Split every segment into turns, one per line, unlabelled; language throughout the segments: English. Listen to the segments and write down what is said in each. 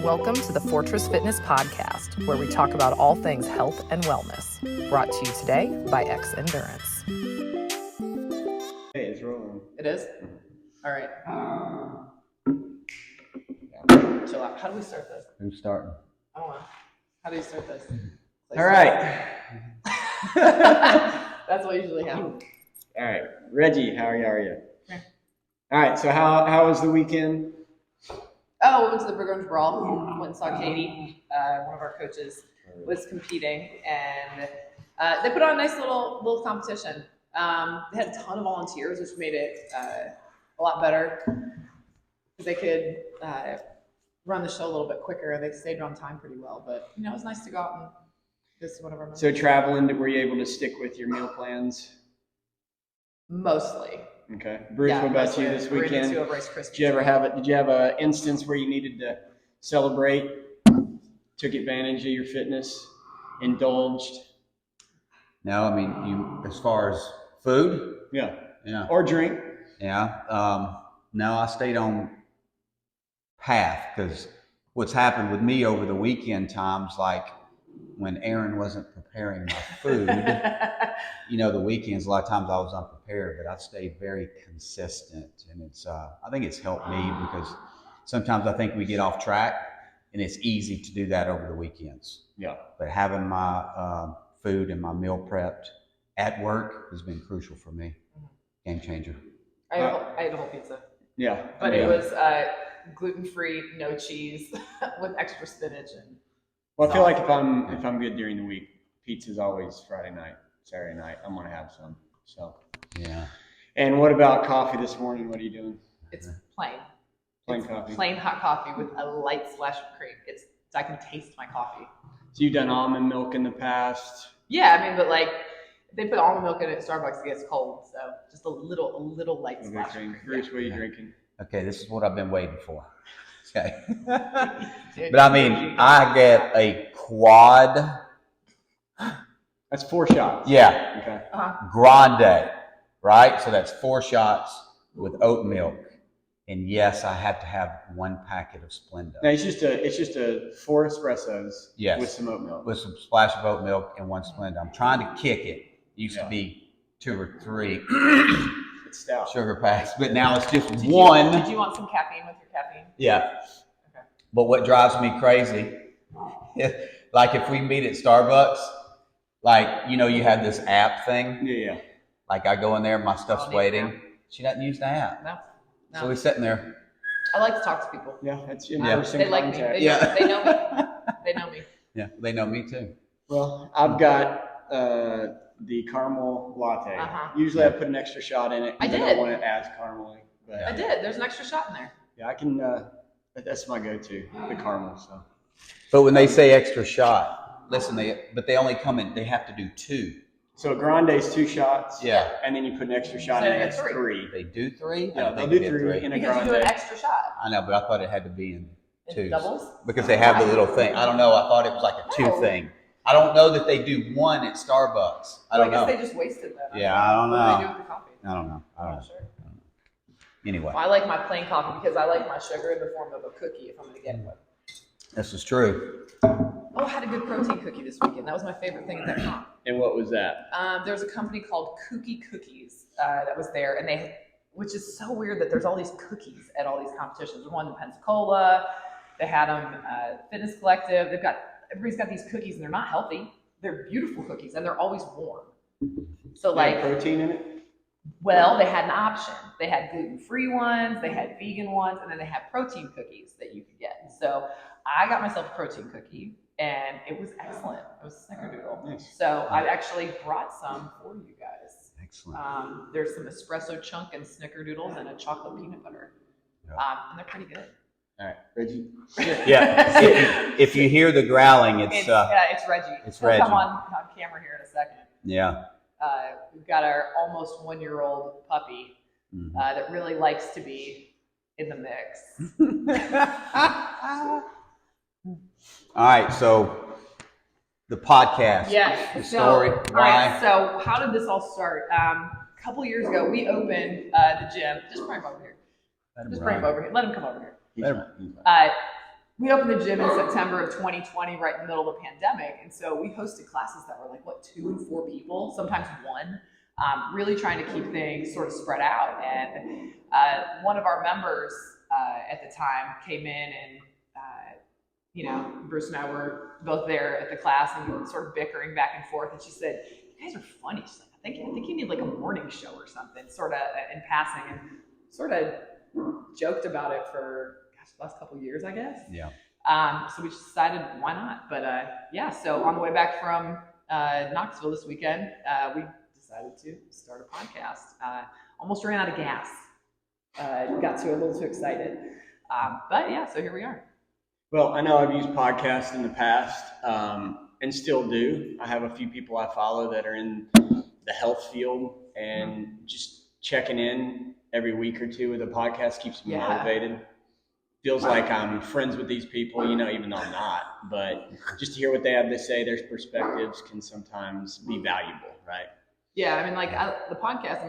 Welcome to the Fortress Fitness Podcast, where we talk about all things health and wellness. Brought to you today by X Endurance.
Hey, it's rolling.
It is? All right. Chill out. How do we start this?
Who's starting?
I don't know. How do you start this?
All right.
That's what usually happens.
All right. Reggie, how are you?
Yeah.
All right. So how was the weekend?
Oh, we went to the Brigham's Brawl. Went and saw Katie. One of our coaches was competing, and they put on a nice little competition. They had a ton of volunteers, which made it a lot better because they could run the show a little bit quicker. They stayed on time pretty well, but it was nice to go out and visit one of our members.
So traveling, were you able to stick with your meal plans?
Mostly.
Okay. Bruce, what about you this weekend? Did you have an instance where you needed to celebrate, took advantage of your fitness, indulged?
No, I mean, you as far as food?
Yeah.
Or
drink?
Yeah. No, I stayed on path because what's happened with me over the weekend times, like when Erin wasn't preparing my food, the weekends, a lot of times I was unprepared, but I've stayed very consistent. And it's, I think it's helped me because sometimes I think we get off track and it's easy to do that over the weekends.
Yeah.
But having my food and my meal prepped at work has been crucial for me. Game changer.
I had a whole pizza.
Yeah.
But it was gluten-free, no cheese, with extra spinach and.
Well, I feel like if I'm good during the week, pizza's always Friday night, Saturday night. I'm gonna have some. So.
Yeah.
And what about coffee this morning? What are you doing?
It's plain.
Plain coffee.
Plain hot coffee with a light splash of cream. I can taste my coffee.
So you've done almond milk in the past?
Yeah, but if they put almond milk in it at Starbucks, it gets cold. So just a little light splash of cream.
Bruce, what are you drinking?
Okay, this is what I've been waiting for. Okay. But I mean, I get a quad.
That's 4 shots.
Yeah.
Okay.
Grande, right? So that's 4 shots with oat milk. And yes, I had to have 1 packet of Splenda.
No, it's just a 4 espressos.
Yes.
With some oat milk.
With some splash of oat milk and 1 Splenda. I'm trying to kick it. It used to be 2 or 3
It's stout.
sugar packs, but now it's just
Did
1.
Did you want some caffeine with your caffeine?
Yeah.
Okay.
But what drives me crazy, like if we meet at Starbucks, you have this app thing.
Yeah.
Like I go in there, my stuff's waiting. She doesn't use the app.
No.
So we're sitting there.
I like to talk to people.
Yeah, that's in-person
They like me.
contact.
They know me. They know me.
Yeah, they know me too.
Well, I've got the caramel latte. Usually I put an extra shot in it.
I did.
I don't want it as caramely. But
I did. There's an extra shot in there.
yeah, I can. That's my go-to, the caramel. So.
But when they say extra shot, listen, they only come in. They have to do 2.
So a grande's 2 shots.
Yeah.
And then you put an extra shot in. That's 3.
They do 3.
Yeah, they'll do 3 in a
because
grande.
you do an extra shot.
I know, but I thought it had to be in 2s.
Doubles?
Because they have the little thing. I don't know. I thought it was like a 2 thing. I don't know that they do 1 at Starbucks. I don't know.
I guess they just wasted that.
Yeah, I don't know.
What do they do with the coffee?
I don't know.
I'm not sure.
Anyway.
Well, I like my plain coffee because I like my sugar in the form of a cookie if I'm going to get one.
This is true.
Oh, I had a good protein cookie this weekend. That was my favorite thing at that comp.
And what was that?
There's a company called Kooky Cookies that was there, and which is so weird that there's all these cookies at all these competitions. There's one in Pensacola. They had them Fitness Collective. Everybody's got these cookies, and they're not healthy. They're beautiful cookies, and they're always warm. So
protein in it?
Well, they had an option. They had gluten-free ones, they had vegan ones, and then they had protein cookies that you could get. So I got myself a protein cookie, and it was excellent. It was snickerdoodle.
Nice.
So I actually brought some for you guys.
Excellent.
There's some espresso chunk and snickerdoodles and a chocolate peanut butter. And they're pretty good.
All right, Reggie.
Yeah. If you hear the growling, it's
Reggie.
It's
He'll
Reggie.
come on camera here in a second.
Yeah.
We've got our almost 1-year-old puppy that really likes to be in the mix.
All right, so the podcast.
Yes.
The story.
All right, so how did this all start? A couple years ago, we opened the gym. Just bring him over here. Let him come over here. we opened the gym in September of 2020, right in the middle of the pandemic. And so we hosted classes that were like, 2 and 4 people, sometimes 1, really trying to keep things sort of spread out. And one of our members at the time came in and, Bruce and I were both there at the class and we were sort of bickering back and forth. And she said, "You guys are funny." She's like, I think you need like a morning show or something, sort of in passing, and sort of joked about it for the last couple of years, I guess.
Yeah.
So we just decided, why not? But so on the way back from Knoxville this weekend, we decided to start a podcast. Almost ran out of gas. Got a little too excited. But yeah, so here we are.
Well, I know I've used podcasts in the past and still do. I have a few people I follow that are in the health field, and just checking in every week or two with a podcast keeps me motivated. Feels like I'm friends with these people, even though I'm not. But just to hear what they have to say, their perspectives can sometimes be valuable, right?
Yeah, I mean, the podcast,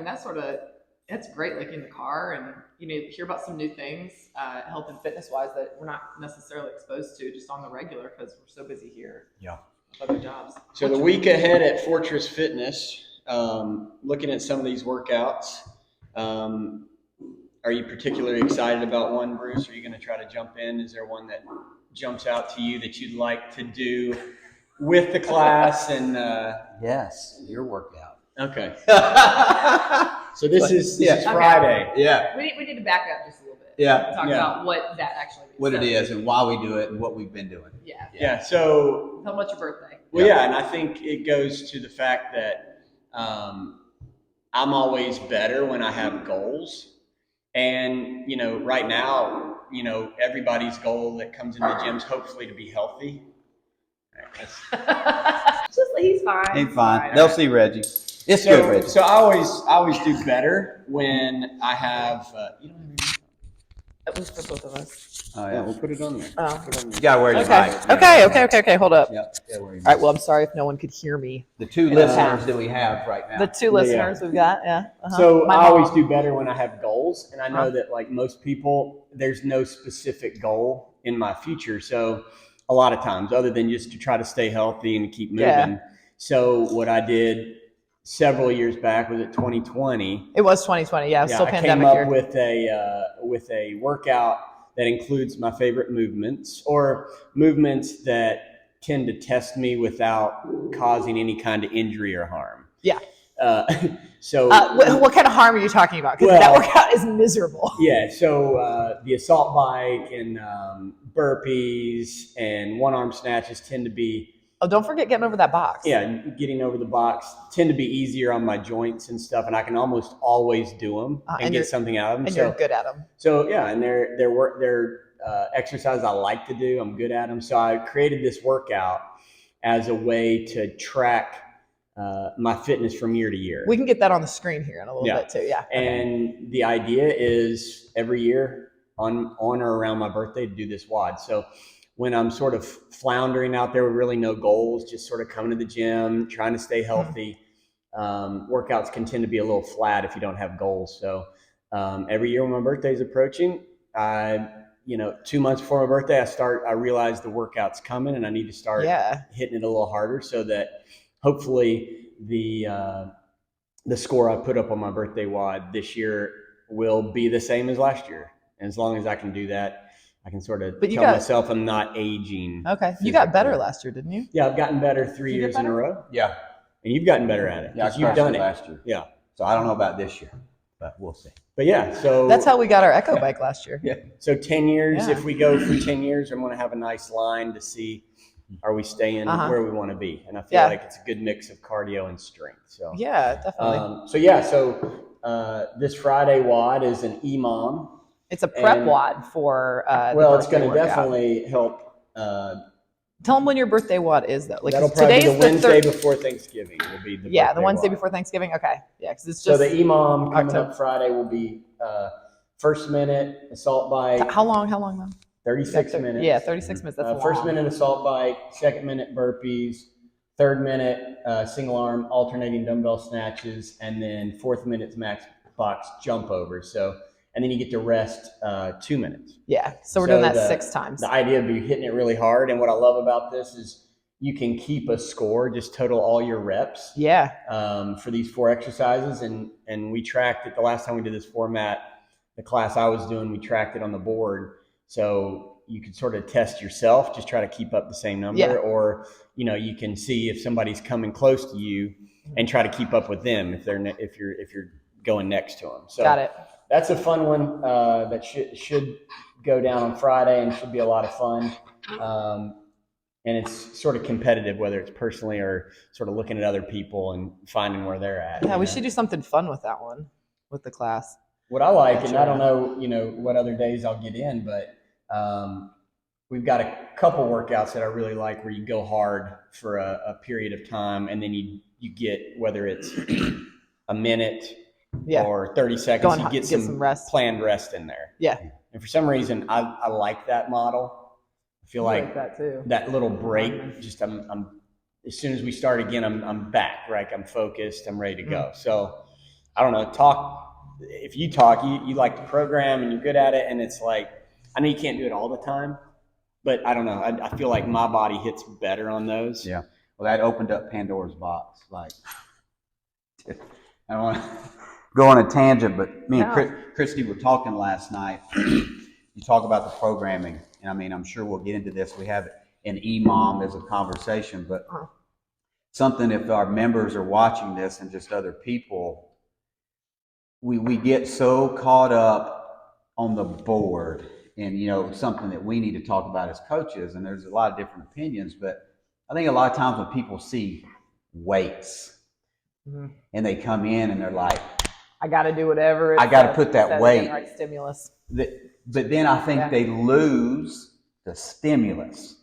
that's great, like in the car, and hear about some new things, health and fitness wise, that we're not necessarily exposed to just on the regular because we're so busy here.
Yeah.
With other jobs.
So the week ahead at Fortress Fitness, looking at some of these workouts, are you particularly excited about one, Bruce? Are you going to try to jump in? Is there one that jumps out to you that you'd like to do with the class? And
yes, your workout.
Okay. So this is Friday.
Yeah.
We need to back up just a little bit.
Yeah.
Talk about what that actually means.
What it is and why we do it and what we've been doing.
Yeah.
So
how much your birthday?
Well, and I think it goes to the fact that I'm always better when I have goals. And, right now, everybody's goal that comes into the gym is hopefully to be healthy.
He's fine.
He's fine. They'll see Reggie. It's good, Reggie.
So I always do better when I have, you don't have any.
That was for both of us.
Oh,
Yeah, we'll put it on there.
Oh.
You gotta wear your mic.
Okay. Hold up.
Yep.
All right. Well, I'm sorry if no one could hear me.
The 2 listeners that we have right now.
The 2 listeners we've got. Yeah. Uh-huh.
So I always do better when I have goals, and I know that like most people, there's no specific goal in my future. So a lot of times, other than just to try to stay healthy and keep moving.
Yeah.
So what I did several years back, was it 2020?
It was 2020. Yeah, it was still pandemic
I came
year.
up with a workout that includes my favorite movements, or movements that tend to test me without causing any kind of injury or harm.
Yeah.
So
what kind of harm are you talking about? Because that workout is miserable.
Yeah. So the assault bike and burpees and one-arm snatches tend to be.
Oh, don't forget getting over that box.
Yeah, getting over the box tend to be easier on my joints and stuff, and I can almost always do them and get something out of them.
And you're good at them.
So yeah, and they're exercises I like to do. I'm good at them. So I created this workout as a way to track my fitness from year to year.
We can get that on the screen here in a little bit too. Yeah.
And the idea is every year on or around my birthday to do this WOD. So when I'm sort of floundering out there with really no goals, just sort of coming to the gym, trying to stay healthy, workouts can tend to be a little flat if you don't have goals. So every year when my birthday is approaching, 2 months before my birthday, I realize the workout's coming and I need to start hitting it a little harder, so that hopefully the score I put up on my birthday WOD this year will be the same as last year. And as long as I can do that, I can sort of tell myself I'm not aging.
Okay.
Physically.
You got better last year, didn't you?
Yeah, I've gotten better 3 years in a row.
Yeah.
And you've gotten better at it.
Yeah,
you've done it
last year.
Yeah.
So I don't know about this year, but we'll see.
But yeah, so
that's how we got our Echo bike last year.
Yeah. So 10 years, if we go for 10 years, I'm going to have a nice line to see, are we staying where we want to be? And I feel like it's a good mix of cardio and strength. So
yeah, definitely.
So this Friday WOD is an EMOM.
It's a prep WOD for
it's going to definitely help.
Tell them when your birthday WOD is, though. Like,
that'll probably be the Wednesday before Thanksgiving. Will be the
the Wednesday before Thanksgiving. Okay, yeah, because it's
so
just
the EMOM coming up Friday will be first minute assault bike.
How long though?
36 minutes.
Yeah, 36 minutes. That's
first minute assault bike, second minute burpees, third minute single arm alternating dumbbell snatches, and then fourth minute's max box jump over. So and then you get to rest 2 minutes.
Yeah. So we're doing that
the,
6 times.
The idea of you hitting it really hard, and what I love about this is you can keep a score, just total all your reps.
Yeah.
For these 4 exercises, and we tracked it the last time we did this format. The class I was doing, we tracked it on the board, so you could sort of test yourself, just try to keep up the same number, or you can see if somebody's coming close to you and try to keep up with them if you're going next to them. So
got it.
That's a fun one that should go down on Friday and should be a lot of fun. And it's sort of competitive, whether it's personally or sort of looking at other people and finding where they're at.
Yeah, we should do something fun with that one, with the class.
What I like, and I don't know, what other days I'll get in, but we've got a couple workouts that I really like where you go hard for a period of time, and then you get, whether it's a minute or 30 seconds, you get some
rest.
Planned rest in there.
Yeah.
And for some reason, I like that model. I feel like
that too.
That little break, just I'm as soon as we start again, I'm back, right? I'm focused, I'm ready to go. So I don't know, if you talk, you like to program and you're good at it, and it's like, I know you can't do it all the time, but I don't know. I feel like my body hits better on those.
Yeah. Well, that opened up Pandora's box. Like, I don't want to go on a tangent, but me and Christy were talking last night. You talk about the programming, and I mean, I'm sure we'll get into this. We have an EMOM as a conversation, but something, if our members are watching this and just other people, we get so caught up on the board, and something that we need to talk about as coaches, and there's a lot of different opinions, but I think a lot of times when people see weights and they come in and they're like,
I got to do whatever.
I got to put that weight.
Right stimulus.
But then I think they lose the stimulus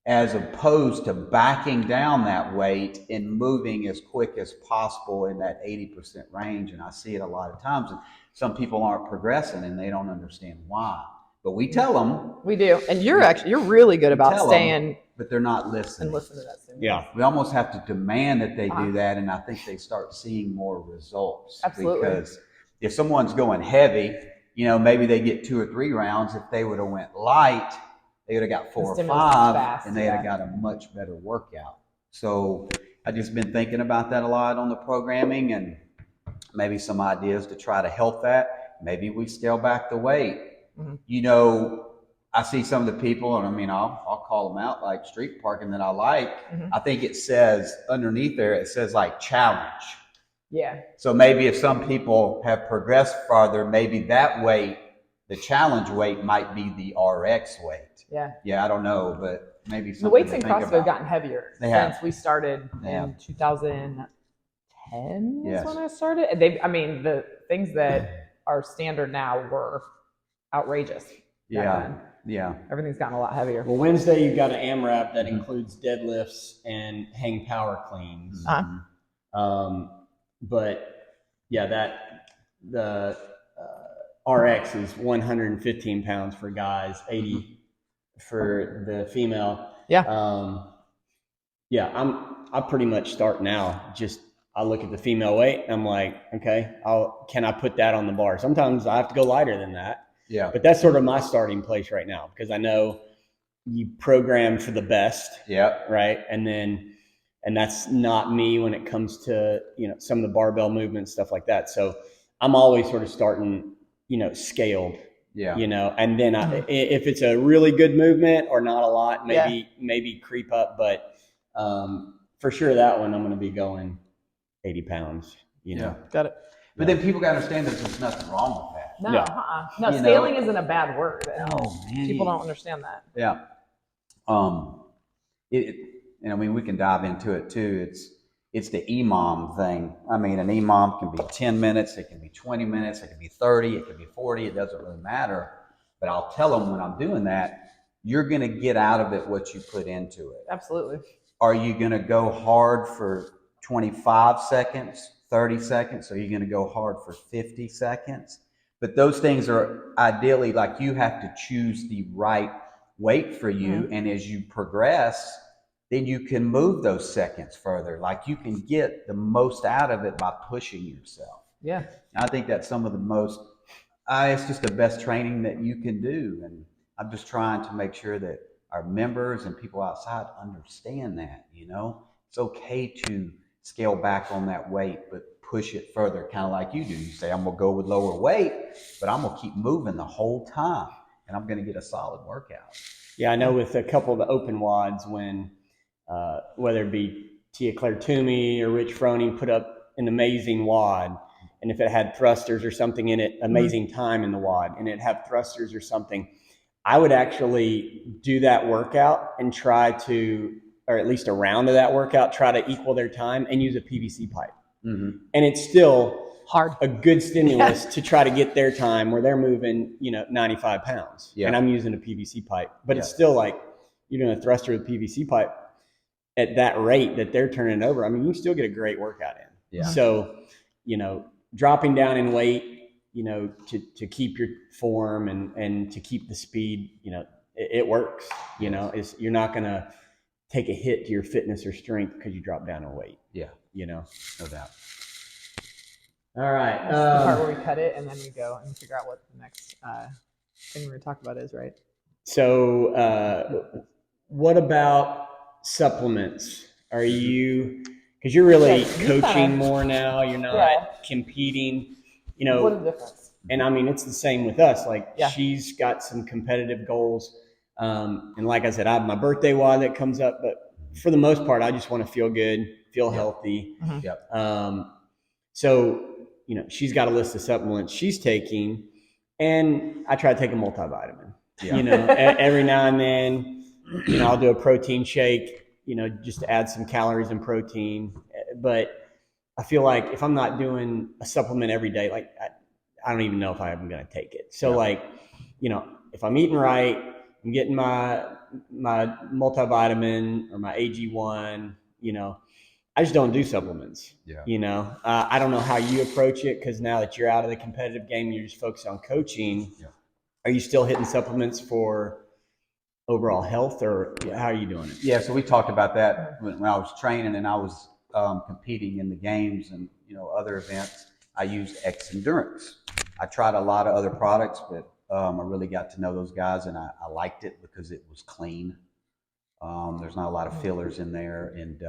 as opposed to backing down that weight and moving as quick as possible in that 80% range. And I see it a lot of times. And some people aren't progressing and they don't understand why. But we tell them.
We do. And you're really good about staying.
But they're not listening.
And listen to that stimulus.
Yeah.
We almost have to demand that they do that. And I think they start seeing more results.
Absolutely.
Because if someone's going heavy, maybe they get 2 or 3 rounds. If they would have went light, they would have got 4 or 5, and they'd have got a much better workout. So I just been thinking about that a lot on the programming, and maybe some ideas to try to help that. Maybe we scale back the weight. I see some of the people, and I mean, I'll call them out, like street parking that I like. I think it says underneath there, it says like challenge.
Yeah.
So maybe if some people have progressed farther, maybe that weight, the challenge weight, might be the RX weight. Yeah. Yeah, I don't know, but maybe something.
The weights in CrossFit have gotten heavier since we started in 2010. Is when I started. The things that are standard now were outrageous.
Yeah.
Everything's gotten a lot heavier.
Well, Wednesday you've got an AMRAP that includes deadlifts and hang power cleans. But yeah, the RX is 115 pounds for guys, 80 for the female.
Yeah.
I pretty much start now. I look at the female weight and I'm like, okay, can I put that on the bar? Sometimes I have to go lighter than that.
Yeah.
But that's sort of my starting place right now, because I know you program for the best.
Yeah.
Right. And that's not me when it comes to, some of the barbell movements, stuff like that. So I'm always sort of starting, scaled.
Yeah.
And then if it's a really good movement or not a lot, maybe creep up. But for sure that one I'm going to be going 80 pounds,
Yeah.
Got it.
But then people got to understand there's just nothing wrong with that.
No, no, scaling isn't a bad word.
Oh, man.
People don't understand that.
Yeah. We can dive into it too. It's the EMOM thing. I mean, an EMOM can be 10 minutes, it can be 20 minutes, it can be 30, it can be 40, it doesn't really matter. But I'll tell them when I'm doing that, you're going to get out of it what you put into it.
Absolutely.
Are you going to go hard for 25 seconds, 30 seconds? Are you going to go hard for 50 seconds? But those things are ideally, like, you have to choose the right weight for you. And as you progress, then you can move those seconds further. Like, you can get the most out of it by pushing yourself.
Yeah.
I think that's some of the most, It's just the best training that you can do. And I'm just trying to make sure that our members and people outside understand that, it's okay to scale back on that weight, but push it further, kind of like you do. You say, I'm going to go with lower weight, but I'm going to keep moving the whole time and I'm going to get a solid workout.
Yeah, I know with a couple of the open wads when, whether it be Tia Claire Toomey or Rich Froning put up an amazing wad, and if it had thrusters or something in it, amazing time in the wad, and it had thrusters or something, I would actually do that workout and try to, or at least a round of that workout, try to equal their time and use a PVC pipe. And it's still
hard,
a good stimulus to try to get their time where they're moving, 95 pounds. And I'm using a PVC pipe, but it's still like you're doing a thruster with a PVC pipe at that rate that they're turning over. I mean, you still get a great workout in. So, dropping down in weight, to keep your form and to keep the speed, it works. You're not going to take a hit to your fitness or strength because you drop down in weight.
No doubt.
All right.
That's the part where we cut it and then we go and figure out what the next thing we're going to talk about is, right?
So what about supplements? Are you, because you're really coaching more now, you're not competing,
What is the difference?
And I mean, it's the same with us. Like she's got some competitive goals. And like I said, I have my birthday wad that comes up, but for the most part, I just want to feel good, feel healthy. So, she's got a list of supplements she's taking, and I try to take a multivitamin. Every now and then, I'll do a protein shake, just to add some calories and protein. But I feel like if I'm not doing a supplement every day, like I don't even know if I'm going to take it. So if I'm eating right, I'm getting my multivitamin or my AG1, I just don't do supplements. I don't know how you approach it, because now that you're out of the competitive game, you're just focused on coaching. Are you still hitting supplements for overall health, or how are you doing it?
So we talked about that when I was training and I was competing in the games and other events. I used X Endurance. I tried a lot of other products, but I really got to know those guys, and I liked it because it was clean. There's not a lot of fillers in there, and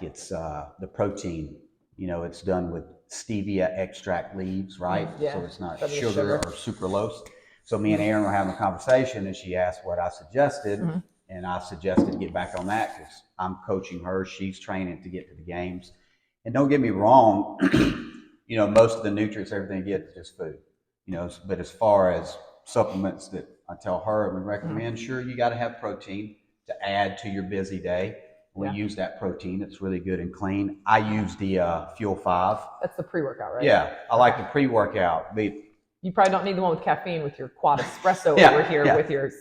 it's the protein, it's done with stevia extract leaves, right? So it's not sugar or sucralose. So me and Erin were having a conversation, and she asked what I suggested, and I suggested to get back on that because I'm coaching her. She's training to get to the games. And don't get me wrong, most of the nutrients, everything you get is just food, but as far as supplements that I tell her and recommend, sure, you got to have protein to add to your busy day. We use that protein. It's really good and clean. I use the Fuel 5.
That's the pre-workout, right?
Yeah, I like the pre-workout.
You probably don't need the one with caffeine with your quad espresso over here with your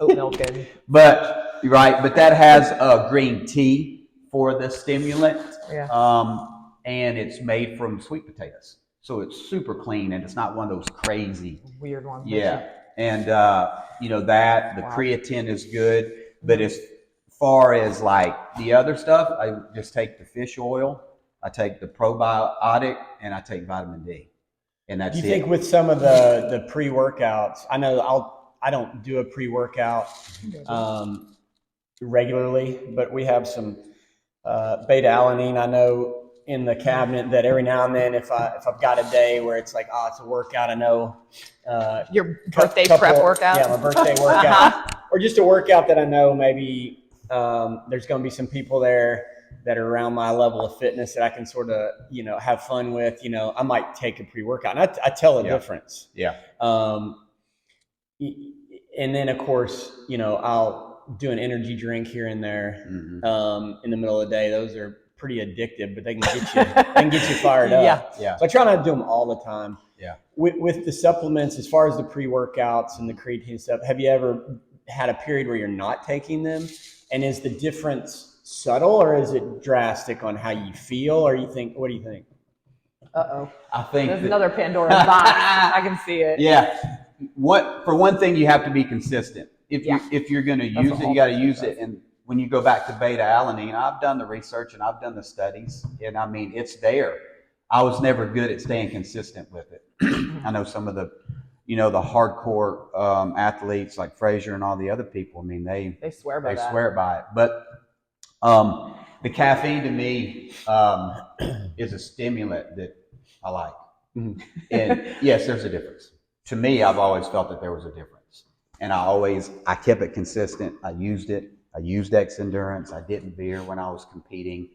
oat milk and.
But you're right. But that has green tea for the stimulant. And it's made from sweet potatoes, so it's super clean and it's not one of those crazy
weird ones.
And that the creatine is good, but as far as like the other stuff, I just take the fish oil, I take the probiotic, and I take vitamin D. And that's
it. You think with some of the pre-workouts, I know I don't do a pre-workout regularly, but we have some beta-alanine, I know, in the cabinet that every now and then, if I've got a day where it's like, it's a workout, I know.
Your birthday prep workout?
Yeah, my birthday workout. Or just a workout that I know maybe there's going to be some people there that are around my level of fitness that I can sort of, have fun with. I might take a pre-workout. And I tell the difference. And then, of course, I'll do an energy drink here and there in the middle of the day. Those are pretty addictive, but they can get you fired up. So I try not to do them all the time. With the supplements, as far as the pre-workouts and the creatine stuff, have you ever had a period where you're not taking them? And is the difference subtle, or is it drastic on how you feel, or what do you think?
I think
there's another Pandora's box. I can see it.
For one thing, you have to be consistent. If you're going to use it, you got to use it. And when you go back to beta-alanine, I've done the research and I've done the studies, and I mean, it's there. I was never good at staying consistent with it. I know some of the you know, the hardcore athletes like Frazier and all the other people, I mean, they
swear by that.
swear by it. But the caffeine to me is a stimulant that I like.
Mhm.
And yes, there's a difference. To me, I've always felt that there was a difference. And I kept it consistent. I used it. I used X Endurance. I didn't veer when I was competing.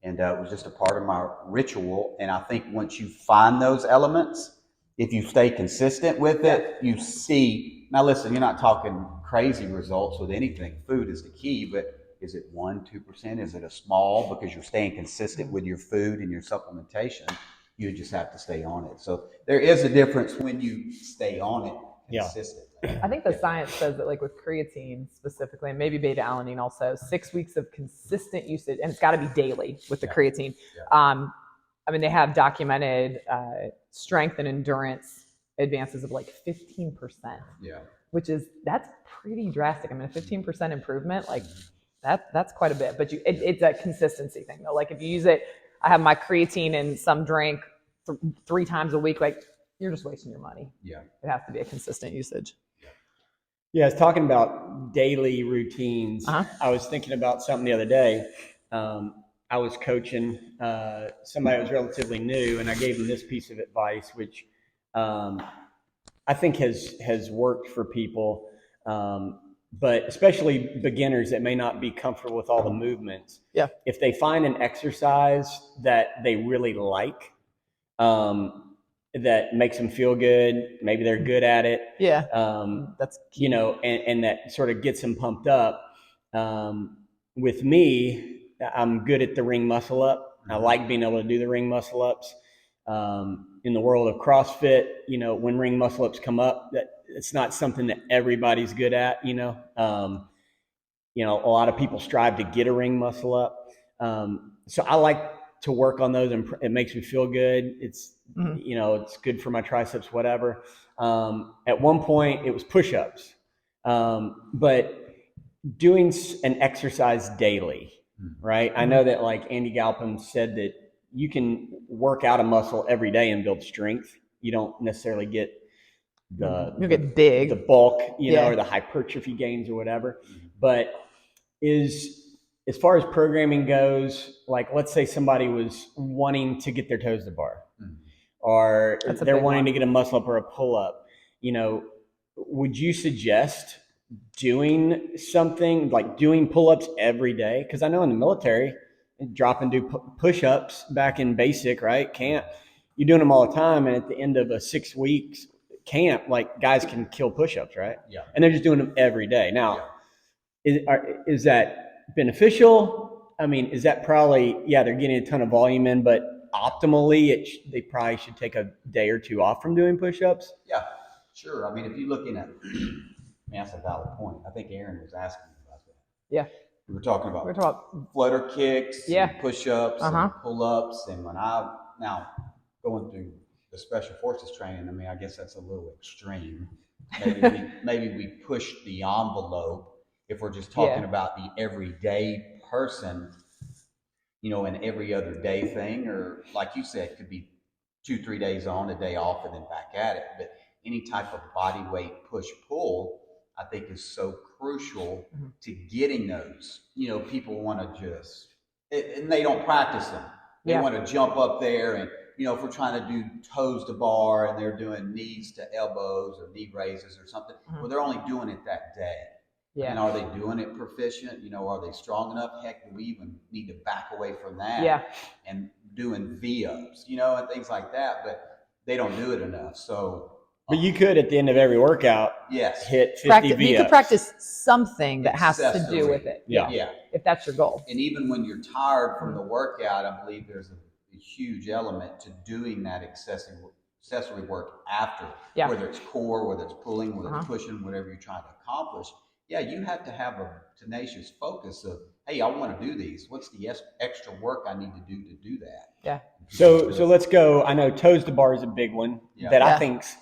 And it was just a part of my ritual. And I think once you find those elements, if you stay consistent with it, you see. Now, listen, you're not talking crazy results with anything. Food is the key, but is it 1%, 2%? Is it a small? Because you're staying consistent with your food and your supplementation. You just have to stay on it. So there is a difference when you stay on it consistently.
I think the science says that, like with creatine specifically, and maybe beta alanine also, 6 weeks of consistent usage, and it's got to be daily with the creatine. I mean, they have documented strength and endurance advances of like 15%.
Yeah.
That's pretty drastic. I mean, a 15% improvement, like that's quite a bit. But it's a consistency thing though. Like if you use it, I have my creatine in some drink 3 times a week. Like you're just wasting your money.
Yeah.
It has to be a consistent usage.
Yeah, I was talking about daily routines. I was thinking about something the other day. I was coaching somebody who was relatively new, and I gave them this piece of advice, which I think has worked for people, but especially beginners that may not be comfortable with all the movements.
Yeah.
If they find an exercise that they really like, that makes them feel good, maybe they're good at it.
Yeah. That's key.
You know, and that sort of gets them pumped up. With me, I'm good at the ring muscle up. I like being able to do the ring muscle ups. In the world of CrossFit, you know, when ring muscle ups come up, that it's not something that everybody's good at. You know, a lot of people strive to get a ring muscle up. So I like to work on those, and it makes me feel good. It's it's good for my triceps, whatever. At one point, it was push-ups, but doing an exercise daily, right? I know that like Andy Galpin said that you can work out a muscle every day and build strength. You don't necessarily get
you'll get big,
the bulk, or the hypertrophy gains or whatever. But as far as programming goes, like let's say somebody was wanting to get their toes to bar, or they're wanting to get a muscle up or a pull up, would you suggest doing something like doing pull-ups every day? Because I know in the military, drop and do push-ups back in basic, right? Camp, you're doing them all the time, and at the end of a 6 weeks camp, like guys can kill push-ups, right?
Yeah.
And they're just doing them every day. Now, is that beneficial? I mean, is that probably, they're getting a ton of volume in, but optimally, they probably should take a day or two off from doing push-ups?
Yeah, sure. I mean, if you're looking at, that's a valid point. I think Erin was asking about that.
Yeah.
We were talking about flutter kicks, and push-ups, and pull-ups, and now going through the special forces training, I mean, I guess that's a little extreme. Maybe we push the envelope if we're just talking about the everyday person, an every other day thing, or like you said, it could be 2-3 days on, a day off, and then back at it. But any type of body weight push-pull, I think is so crucial to getting those. People want to and they don't practice them. They want to jump up there and, if we're trying to do toes to bar and they're doing knees to elbows or knee raises or something, well, they're only doing it that day. Yeah. And are they doing it proficient? Are they strong enough? Heck, do we even need to back away from that? Yeah. And doing V-ups, and things like that, but they don't do it enough. So.
But you could, at the end of every workout, hit 50 V-ups.
You could practice something that has to do with it.
Yeah.
If that's your goal.
And even when you're tired from the workout, I believe there's a huge element to doing that accessory work after. Yeah. Whether it's core, whether it's pulling, whether it's pushing, whatever you're trying to accomplish. Yeah, you have to have a tenacious focus of, hey, I want to do these. What's the extra work I need to do that? Yeah.
So let's go. I know toes to bar is a big one that I think's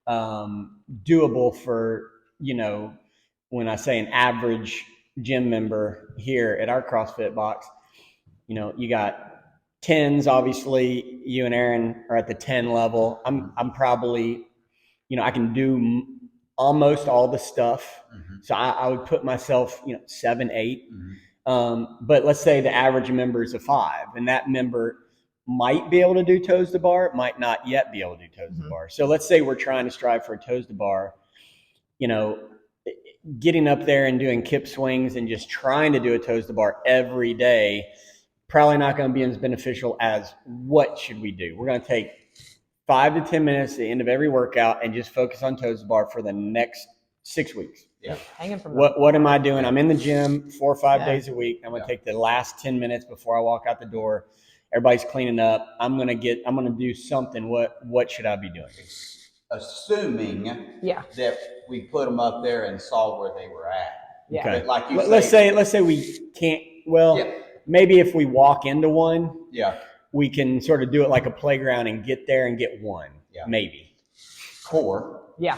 doable for, when I say an average gym member here at our CrossFit box. You got 10s, obviously. You and Erin are at the 10 level. I'm probably I can do almost all the stuff. So I would put myself, 7, 8. But let's say the average member is a 5, and that member might be able to do toes to bar, might not yet be able to do toes to bar. So let's say we're trying to strive for a toes to bar, getting up there and doing kip swings and just trying to do a toes to bar every day, probably not going to be as beneficial as what should we do? We're going to take 5 to 10 minutes at the end of every workout and just focus on toes to bar for the next 6 weeks.
Yeah.
Hanging from
what am I doing? I'm in the gym 4 or 5 days a week. I'm going to take the last 10 minutes before I walk out the door. Everybody's cleaning up. I'm going to do something. What should I be doing?
Assuming that we put them up there and saw where they were at.
Yeah.
Okay. But like you
let's say we can't. Well, maybe if we walk into one, we can sort of do it like a playground and get there and get one. Yeah. Maybe.
Core.
Yeah.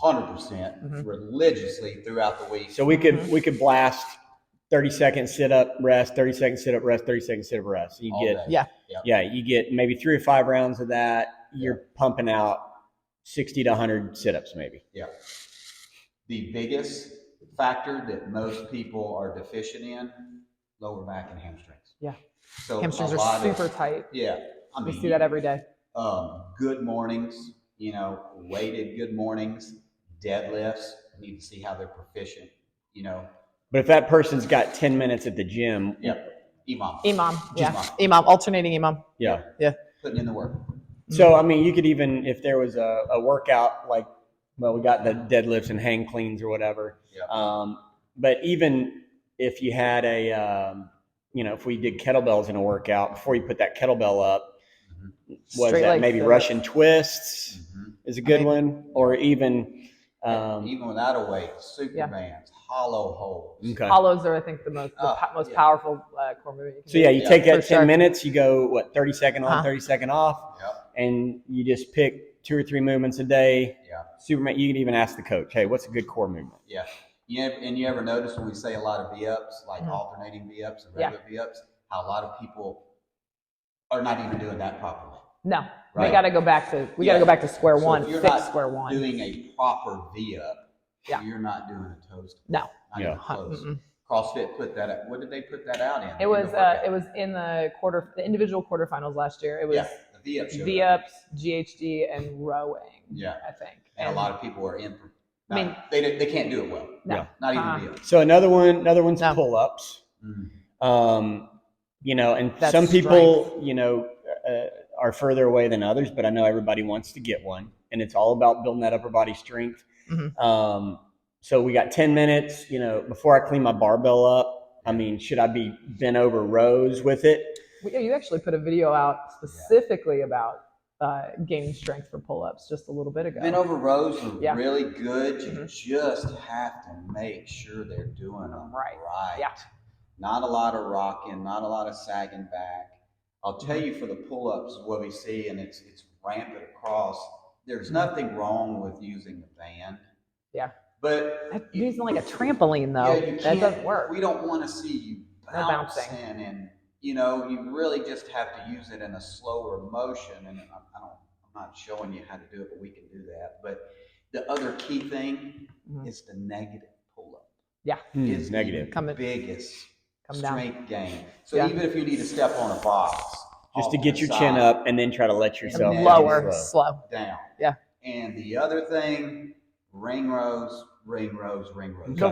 100% religiously throughout the week.
So we could blast 30 seconds sit up, rest, 30 seconds sit up, rest, 30 seconds sit up, rest. So you you get maybe 3 or 5 rounds of that. You're pumping out 60 to 100 sit-ups maybe. Yeah.
The biggest factor that most people are deficient in, lower back and hamstrings.
Yeah.
So
hamstrings are super tight.
Yeah. I mean,
we see that every day.
Good mornings, weighted good mornings, deadlifts, we need to see how they're proficient,
But if that person's got 10 minutes at the gym.
EMOM.
EMOM, alternating EMOM.
Yeah.
Putting in the work.
So, I mean, you could even, if there was a workout like, we got the deadlifts and hang cleans or whatever. But even if you had if we did kettlebells in a workout, before you put that kettlebell up, maybe Russian twists is a good one, or even
without a weight, Supermans, hollow holds.
Okay. Hollows are, I think, the most powerful core movement.
So you take that 10 minutes, you go 30 second on, 30 second off, and you just pick 2 or 3 movements a day. Superman. You can even ask the coach, hey, what's a good core movement?
Yeah. And you ever notice when we say a lot of V-ups, like alternating V-ups and regular V-ups, how a lot of people are not even doing that properly.
No, we got to go back to square one.
If you're
fix
not
square one.
doing a proper V-up, you're not doing a toast.
No.
Not even close. CrossFit put that up. What did they put that out in?
It was in the individual quarterfinals last year. It was
the
V-ups, GHD, and rowing. Yeah, I think.
And a lot of people are in. They can't do it well.
No,
not even V-ups.
So another one's pull-ups. And that's some people, are further away than others, but I know everybody wants to get one, and it's all about building that upper body strength. So we got 10 minutes, before I clean my barbell up. I mean, should I be bent over rows with it?
You actually put a video out specifically about gaining strength for pull-ups just a little bit ago.
Bent over rows are really good. You just have to make sure they're doing them right.
Yeah.
Not a lot of rocking, not a lot of sagging back. I'll tell you, for the pull-ups, what we see, and it's rampant across, there's nothing wrong with using the band.
Yeah.
But
using like a trampoline, though, that doesn't work.
We don't want to see you bouncing. And you really just have to use it in a slower motion. And I'm not showing you how to do it, but we can do that. But the other key thing is the negative pull-up.
Yeah.
Is
negative.
The biggest strength gain. So even if you need to step on a box,
just to get your chin up and then try to let yourself
slow
down.
Yeah.
And the other thing, ring rows.
The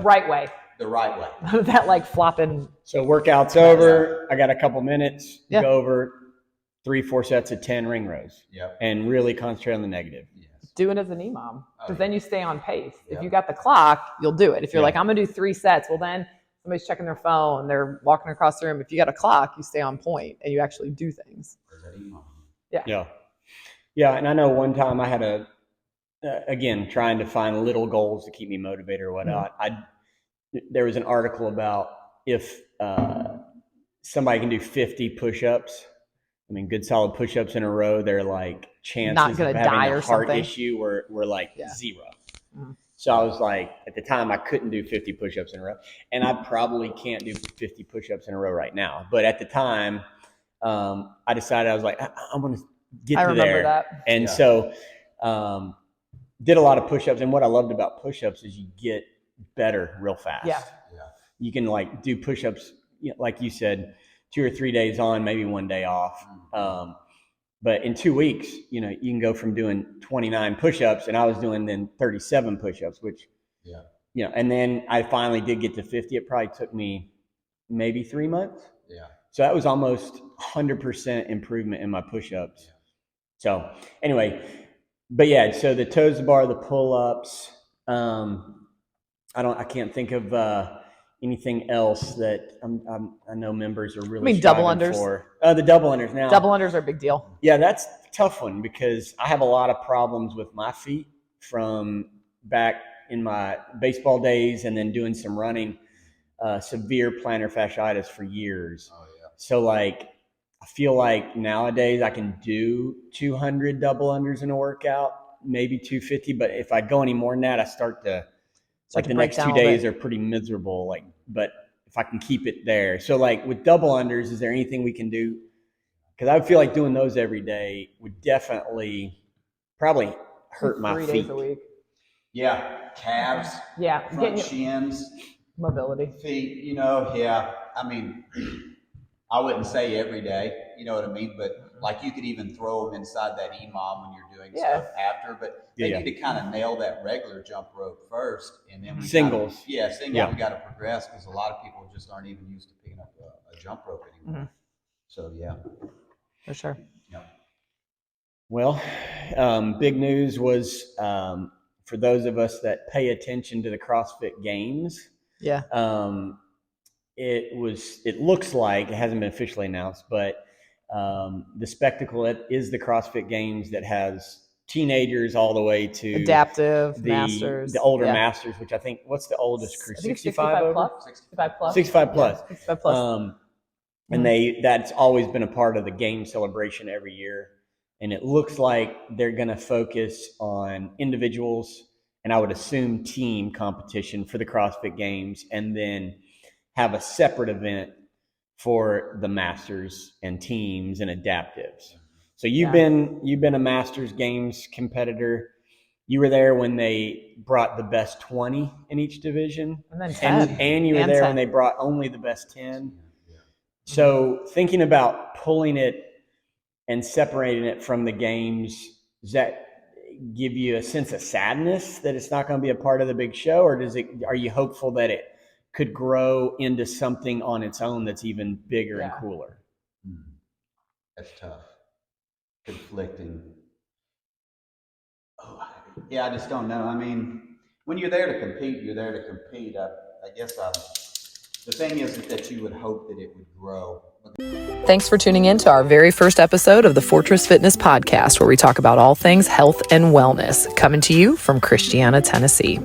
right way.
The right way.
That flopping.
So workout's over. I got a couple minutes. Go over 3-4 sets of 10 ring rows. And really concentrate on the negative.
Do it as an EMOM, because then you stay on pace. If you got the clock, you'll do it. If you're like, I'm going to do 3 sets, well, then somebody's checking their phone, they're walking across the room. If you got a clock, you stay on point and you actually do things.
Yeah. And I know one time I had again, trying to find little goals to keep me motivated or whatnot. There was an article about if somebody can do 50 push-ups, I mean, good solid push-ups in a row, they're like chances of having a heart issue were like 0. So I was like, at the time, I couldn't do 50 push-ups in a row. And I probably can't do 50 push-ups in a row right now. But at the time, I decided, I was like, I'm going to get to there.
I remember that.
And so did a lot of push-ups. And what I loved about push-ups is you get better real fast.
Yeah.
You can like do push-ups, like you said, 2 or 3 days on, maybe 1 day off. But in 2 weeks, you can go from doing 29 push-ups, and I was doing then 37 push-ups, which, and then I finally did get to 50. It probably took me maybe 3 months. So that was almost 100% improvement in my push-ups. So anyway, but yeah, so the toes to bar, the pull-ups, I can't think of anything else that I know members are really
double
striving
unders
for. The double unders now.
Double unders are a big deal.
Yeah, that's a tough one because I have a lot of problems with my feet from back in my baseball days and then doing some running, severe plantar fasciitis for years. So like, I feel like nowadays I can do 200 double unders in a workout, maybe 250. But if I go any more than that, I start to, the next 2 days are pretty miserable. But if I can keep it there. So like with double unders, is there anything we can do? Because I feel like doing those every day would definitely probably hurt my
3
feet.
days a week.
Yeah, calves.
Yeah,
front shins,
mobility.
Feet. I mean, I wouldn't say every day. You know what I mean? But like you could even throw them inside that EMOM when you're doing stuff after. But they need to kind of nail that regular jump rope first, and then
singles.
We got to progress because a lot of people just aren't even used to picking up a jump rope anymore. So
for sure.
Yeah.
Well, big news was for those of us that pay attention to the CrossFit Games.
Yeah.
It looks like, it hasn't been officially announced, but the spectacle is the CrossFit Games that has teenagers all the way to
adaptive masters,
the older masters, which I think, what's the oldest crew?
65 plus. 65 plus.
65 plus.
Yeah, 65 plus.
And that's always been a part of the game celebration every year. And it looks like they're going to focus on individuals and I would assume team competition for the CrossFit Games, and then have a separate event for the masters and teams and adaptives. So you've been a Masters Games competitor. You were there when they brought the best 20 in each division,
and then 10.
And you were there 10. When they brought only the best 10. So thinking about pulling it and separating it from the games, does that give you a sense of sadness that it's not going to be a part of the big show, or are you hopeful that it could grow into something on its own that's even bigger and cooler?
That's tough. Conflicting. I just don't know. I mean, when you're there to compete, you're there to compete. I guess the thing is that you would hope that it would grow.
Thanks for tuning in to our very first episode of the Fortress Fitness Podcast, where we talk about all things health and wellness, coming to you from Christiana, Tennessee.